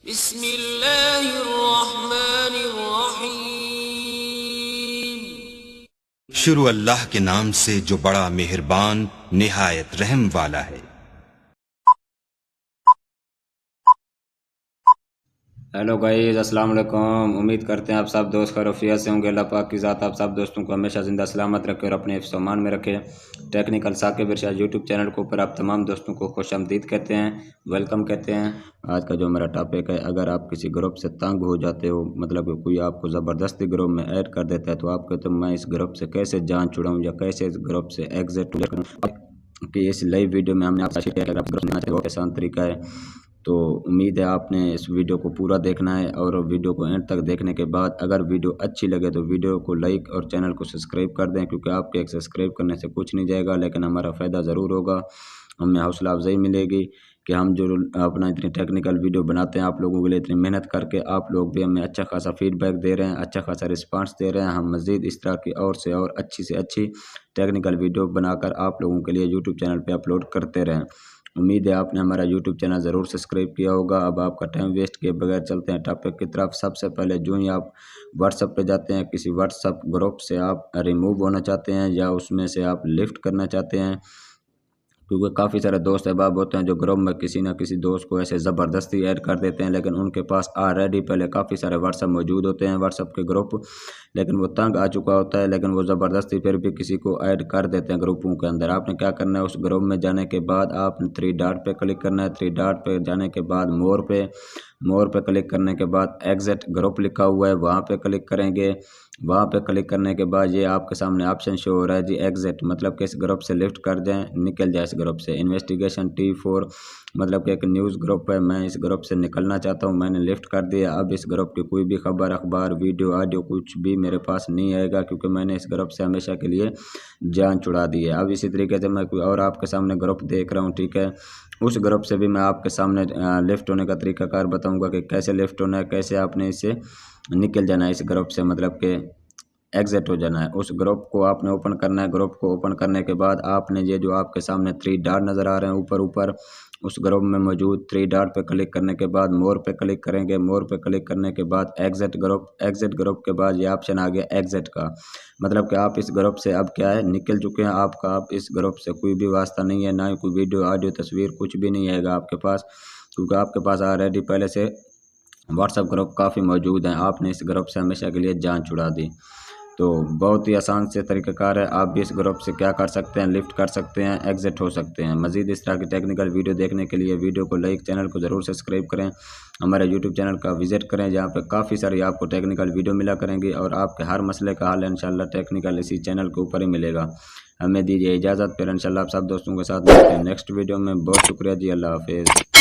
बिस्मिल्लाहिर्रहमानिर्रहीम। शुरू अल्लाह के नाम से जो बड़ा मेहरबान निहायत रहम वाला है। हेलो गाइस, अस्सलाम वालेकुम। उम्मीद करते हैं आप सब दोस्त खैरियत से होंगे। अल्लाह पाक की ज़ात आप सब दोस्तों को हमेशा ज़िंदा सलामत रखे और अपने हिफ्ज़ अमान में रखे। टेक्निकल साकिब इरशाद यूट्यूब चैनल के ऊपर आप तमाम दोस्तों को खुशामदीद कहते हैं, वेलकम कहते हैं। आज का जो मेरा टॉपिक है, अगर आप किसी ग्रुप से तंग हो जाते हो, मतलब कि कोई आपको ज़बरदस्ती ग्रुप में ऐड कर देता है, तो आप कहते हो मैं इस ग्रुप से कैसे जान छुड़ाऊँ या कैसे इस ग्रुप से एग्जिट करूँ, कि इस लाइव वीडियो में हमने आपसे शेयर किया आसान तरीका है। तो उम्मीद है आपने इस वीडियो को पूरा देखना है और वीडियो को एंड तक देखने के बाद अगर वीडियो अच्छी लगे तो वीडियो को लाइक और चैनल को सब्सक्राइब कर दें, क्योंकि आपके एक सब्सक्राइब करने से कुछ नहीं जाएगा, लेकिन हमारा फ़ायदा ज़रूर होगा। हमें हौसला अफजाई मिलेगी कि हम जो अपना इतनी टेक्निकल वीडियो बनाते हैं आप लोगों के लिए, इतनी मेहनत करके आप लोग भी हमें अच्छा खासा फीडबैक दे रहे हैं, अच्छा खासा रिस्पांस दे रहे हैं। हम मज़ीद इस तरह की और से और अच्छी से अच्छी टेक्निकल वीडियो बनाकर आप लोगों के लिए यूट्यूब चैनल पर अपलोड करते रहें। उम्मीद है आपने हमारा यूट्यूब चैनल ज़रूर सब्सक्राइब किया होगा। अब आपका टाइम वेस्ट किए बगैर चलते हैं टॉपिक की तरफ। सबसे पहले जो ही आप व्हाट्सएप पे जाते हैं, किसी व्हाट्सएप ग्रुप से आप रिमूव होना चाहते हैं या उसमें से आप लिफ्ट करना चाहते हैं, क्योंकि काफ़ी सारे दोस्त अहबाब होते हैं जो ग्रुप में किसी ना किसी दोस्त को ऐसे ज़बरदस्ती ऐड कर देते हैं, लेकिन उनके पास ऑलरेडी पहले काफ़ी सारे व्हाट्सएप मौजूद होते हैं, व्हाट्सएप के ग्रुप, लेकिन वो तंग आ चुका होता है, लेकिन वो ज़बरदस्ती फिर भी किसी को ऐड कर देते हैं ग्रुपों के अंदर। आपने क्या करना है, उस ग्रुप में जाने के बाद आपने 3 डॉट पे क्लिक करना है। 3 डॉट पे जाने के बाद मोर पे क्लिक करने के बाद एग्जिट ग्रुप लिखा हुआ है, वहाँ पे क्लिक करेंगे। वहाँ पे क्लिक करने के बाद ये आपके सामने ऑप्शन शो हो रहा है जी एग्जिट, मतलब कि इस ग्रुप से लिफ्ट कर जाएं, निकल जाए इस ग्रुप से। इन्वेस्टिगेशन T4 मतलब कि एक न्यूज़ ग्रुप है, मैं इस ग्रुप से निकलना चाहता हूँ, मैंने लिफ्ट कर दिया। अब इस ग्रुप की कोई भी खबर, अखबार, वीडियो, ऑडियो कुछ भी मेरे पास नहीं आएगा, क्योंकि मैंने इस ग्रुप से हमेशा के लिए जान छुड़ा दी है। अब इसी तरीके से मैं कोई और आपके सामने ग्रुप देख रहा हूँ, ठीक है, उस ग्रुप से भी मैं आपके सामने लिफ्ट होने का तरीकाकार बताऊँगा कि कैसे लिफ्ट होना है, कैसे आपने इससे निकल जाना है इस ग्रुप से, मतलब कि एग्जिट हो जाना है। उस ग्रुप को आपने ओपन करना है। ग्रुप को ओपन करने के बाद आपने ये जो आपके सामने 3 डॉट नज़र आ रहे हैं ऊपर ऊपर, उस ग्रुप में मौजूद 3 डॉट पे क्लिक करने के बाद मोर पे क्लिक करेंगे। मोर पे क्लिक करने के बाद एग्जिट ग्रुप के बाद ये ऑप्शन आ गया एग्जिट का, मतलब कि आप इस ग्रुप से अब क्या है निकल चुके हैं। आपका आप इस ग्रुप से कोई भी वास्ता नहीं है, ना ही कोई वीडियो, ऑडियो, तस्वीर कुछ भी नहीं आएगा आपके पास, क्योंकि आपके पास ऑलरेडी पहले से व्हाट्सएप ग्रुप काफ़ी मौजूद हैं। आपने इस ग्रुप से हमेशा के लिए जान छुड़ा दी। तो बहुत ही आसान से तरीक़ाकार है। आप भी इस ग्रुप से क्या कर सकते हैं, लिफ्ट कर सकते हैं, एग्जिट हो सकते हैं। मज़ीद इस तरह की टेक्निकल वीडियो देखने के लिए वीडियो को लाइक, चैनल को ज़रूर सब्सक्राइब करें, हमारे यूट्यूब चैनल का विज़िट करें, जहाँ पे काफ़ी सारी आपको टेक्निकल वीडियो मिला करेंगी और आपके हर मसले का हल इंशाल्लाह टेक्निकल इसी चैनल के ऊपर ही मिलेगा। हमें दीजिए इजाज़त, फिर इंशाल्लाह आप सब दोस्तों के साथ मिलते हैं नेक्स्ट वीडियो में। बहुत शुक्रिया जी, अल्लाह हाफिज़।